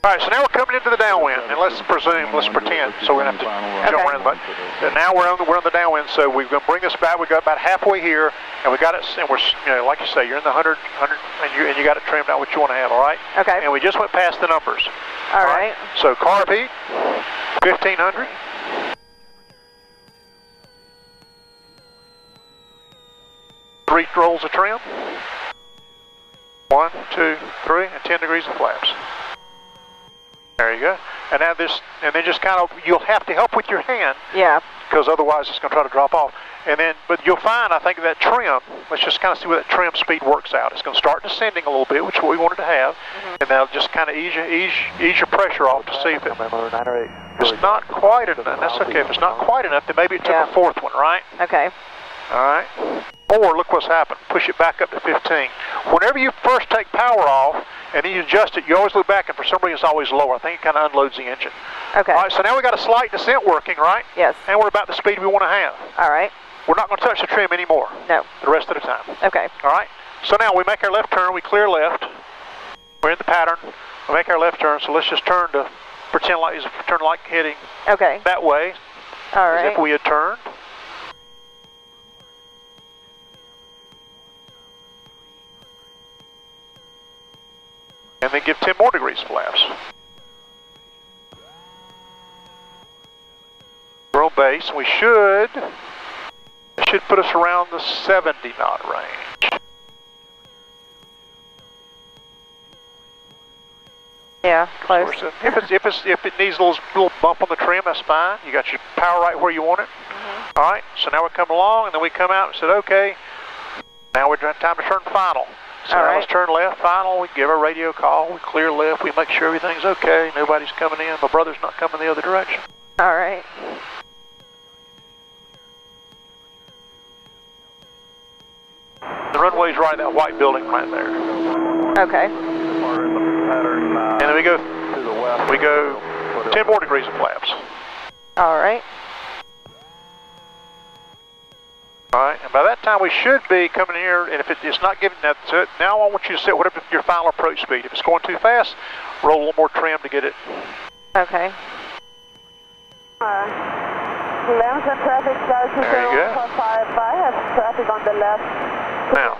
All right, so now we're coming into the downwind, and let's pretend, so we're going to have to jump around the button. And now we're on the downwind, so we're going to bring us back. We got about halfway here, and we got it, and we're, like you say, you're in the 100, and you got it trimmed out what you want to have, all right? Okay. And we just went past the numbers. All right. So carb heat, 1500. Three rolls of trim. 1, 2, 3, and 10 degrees of flaps. There you go. And now and then just kind of, you'll have to help with your hand. Yeah. Because otherwise it's going to try to drop off. And then, but you'll find, I think that trim, let's just kind of see where that trim speed works out. It's going to start descending a little bit, which is what we wanted to have. And that'll just kind of ease your pressure off to see if it's not quite enough. That's okay. If it's not quite enough, then maybe it took a fourth one, right? Okay. All right. Or look what's happened. Push it back up to 15. Whenever you first take power off and then you adjust it, you always look back, and for some reason it's always lower. I think it kind of unloads the engine. Okay. All right, so now we got a slight descent working, right? Yes. And we're about the speed we want to have. All right. We're not going to touch the trim anymore. No. The rest of the time. Okay. All right. So now we make our left turn. We clear left. We're in the pattern. We make our left turn. So let's just turn to pretend like heading that way. All right. As if we had turned. And then give 10 more degrees flaps. We're on base, and it should put us around the 70 knot range. Yeah, close. If it needs a little bump on the trim, that's fine. You got your power right where you want it. All right, so now we come along, and then we come out and said, okay, now we're time to turn final. So now let's turn left, final. We give our radio call. We clear left. We make sure everything's okay. Nobody's coming in. My brother's not coming the other direction. All right. The runway's right in that white building right there. Okay. And then we go 10 more degrees of flaps. All right. All right, and by that time we should be coming here, and if it's not giving that to it, now I want you to set whatever your final approach speed. If it's going too fast, roll a little more trim to get it. Okay. Lens and traffic starts to 0455. I have traffic on the left. Now,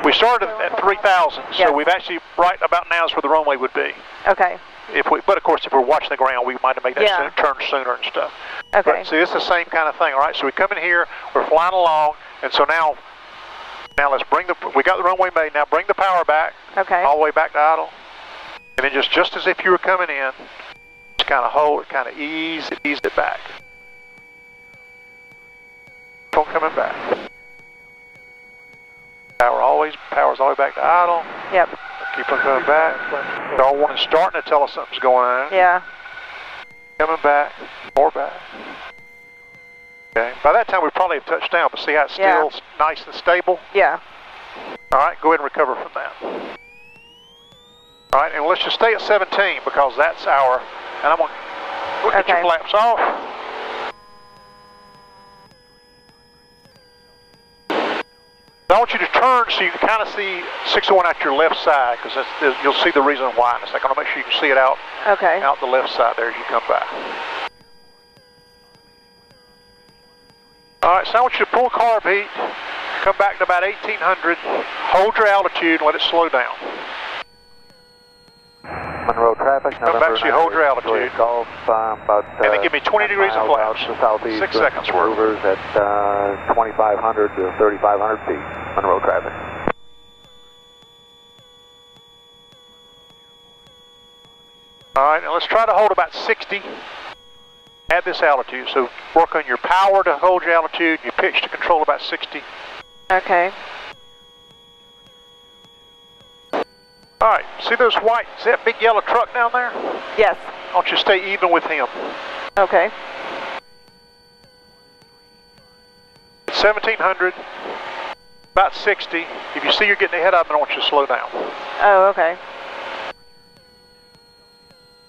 we started at 3,000, so we've actually, right about now is where the runway would be. Okay. But of course, if we're watching the ground, we might have made that turn sooner and stuff. Okay. But see, it's the same kind of thing, all right? So we come in here, we're flying along, and so now let's we got the runway made, now bring the power back. Okay. All the way back to idle. And then just as if you were coming in, just kind of hold it, kind of ease it back. Keep on coming back. Power's all the way back to idle. Yep. Keep on coming back. All one is starting to tell us something's going on. Yeah. Coming back, more back. Okay. By that time we probably have touched down, but see how it's still nice and stable? Yeah. All right, go ahead and recover from that. All right, and let's just stay at 17 because that's our, and I'm going to get your flaps off. I want you to turn so you can kind of see 601 out your left side, because you'll see the reason why in a second. I want to make sure you can see it out the left side there as you come back. All right, so I want you to pull carb heat, come back to about 1800, hold your altitude, and let it slow down. Monroe traffic, come back so you hold your altitude. Golf, and then give me 20 degrees of flaps. 6 seconds worth. Maneuvers at 2,500 to 3,500 feet. Monroe traffic. All right, now let's try to hold about 60 at this altitude. So work on your power to hold your altitude, your pitch to control about 60. Okay. All right, see those white, is that big yellow truck down there? Yes. I want you to stay even with him. Okay. 1700, about 60. If you see you're getting ahead of him, I want you to slow down. Oh, okay.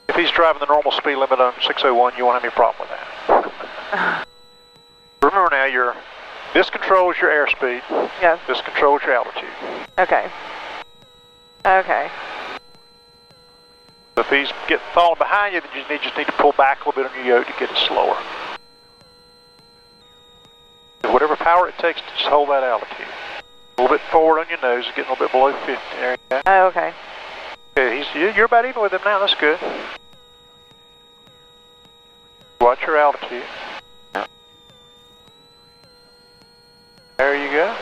If he's driving the normal speed limit on 601, you won't have any problem with that. Remember now, this controls your airspeed. Yes. This controls your altitude. Okay. Okay. The if he's falling behind you, then you just need to pull back a little bit on your yoke to get it slower. Whatever power it takes to just hold that altitude. A little bit forward on your nose, getting a little bit below 50. There you go. Oh, okay. Okay, you're about even with him now. That's good. Watch your altitude. There you go.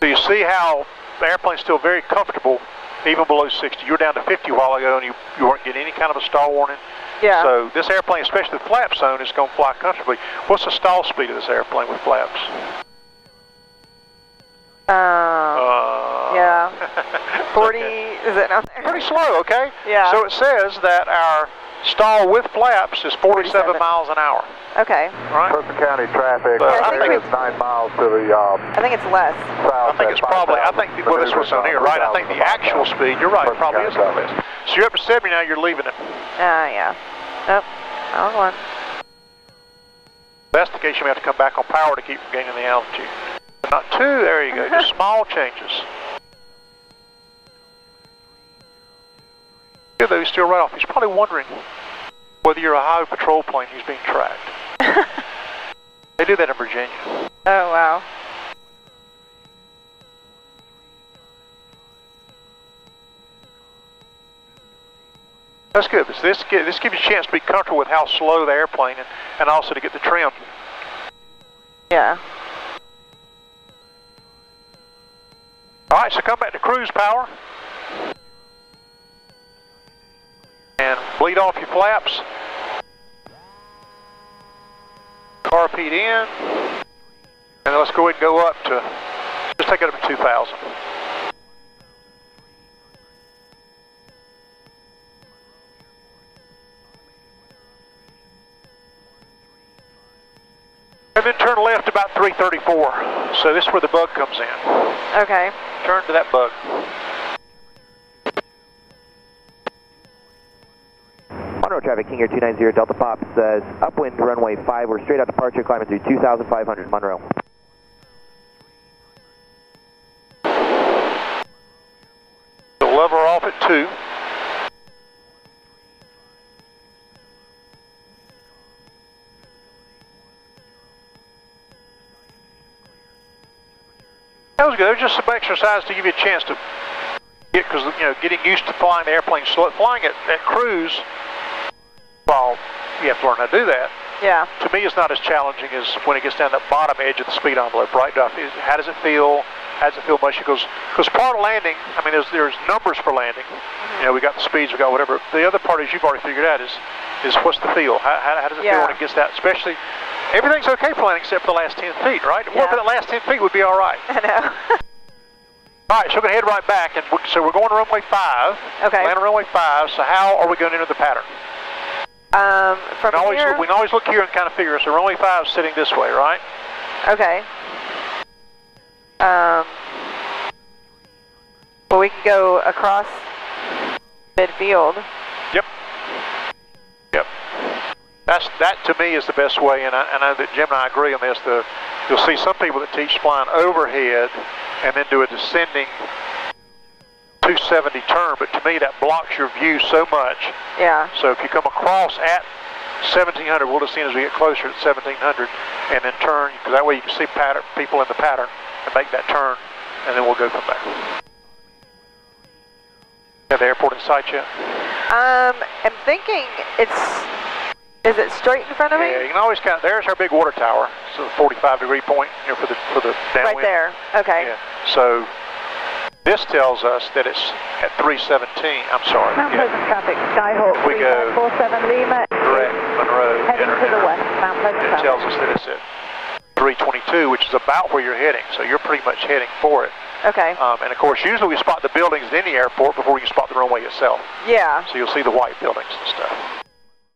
So you see how the airplane's still very comfortable, even below 60. You were down to 50 a while ago, and you weren't getting any kind of a stall warning. Yeah. So this airplane, especially the flap zone, is going to fly comfortably. What's the stall speed of this airplane with flaps? Yeah. 40, okay. Is it not there? Pretty slow, okay? Yeah. So it says that our stall with flaps is 47 miles an hour. Okay. Right? Berkeley County traffic, So I think it's 9 miles to the I think it's less. south. I think it's probably, well, this was on here, right? I think the actual speed, you're right, it probably is on this. So you're up to 70 now, you're leaving it. Yeah. Nope. Wrong one. If that's the case, you may have to come back on power to keep from gaining the altitude. But not two, there you go, just small changes. Good though, he's still right off. He's probably wondering whether you're a highway patrol plane who's being tracked. They do that in Virginia. Oh, wow. That's good. This gives you a chance to be comfortable with how slow the airplane and also to get the trim. Yeah. All right, so come back to cruise power. And bleed off your flaps. Carpeet in. And then let's go ahead and go up to, just take it up to 2,000. And then turn left about 334. So this is where the bug comes in. Okay. Turn to that bug. Monroe traffic, King Air 290 Delta Pop says upwind runway 5. We're straight out departure, climbing through 2,500 Monroe. So lever off at 2. That was good. It was just some exercise to give you a chance to get, because getting used to flying the airplane slow. Flying at cruise, well, you have to learn how to do that. Yeah. To me, it's not as challenging as when it gets down that bottom edge of the speed envelope, right? How does it feel? How does it feel much? Because part of landing, I mean, there's numbers for landing. We got the speeds, we got whatever. The other part, as you've already figured out, is what's the feel? How does it feel when it gets that? Especially, everything's okay for landing except for the last 10 feet, right? Yeah. Well, for the last 10 feet would be all right. I know. All right, so we're going to head right back, and so we're going to runway 5. Okay. Land on runway 5. So how are we going to enter the pattern? From here? We can always look here and kind of figure. So runway 5 is sitting this way, right? Okay. Well, we can go across midfield. Yep. That to me is the best way, and I know that Jim and I agree on this. You'll see some people that teach flying overhead and then do a descending 270 turn, but to me that blocks your view so much. Yeah. So if you come across at 1700, we'll just see as we get closer at 1700, and then turn, because that way you can see people in the pattern and make that turn, and then we'll go from there. Have the airport in sight yet? I'm thinking is it straight in front of me? Yeah, you can always count. There's our big water tower. So the 45-degree point, for the downwind. Right there. Okay. Yeah. So this tells us that it's at 317. I'm sorry. Mount Pleasant traffic, Skyhawk We go 3547 Lima. Direct Monroe. Heading to the west, Mount Pleasant It traffic. tells us that it's at 322, which is about where you're heading. So you're pretty much heading for it. Okay. And of course, usually we spot the buildings in the airport before you spot the runway itself. Yeah. So you'll see the white buildings and stuff.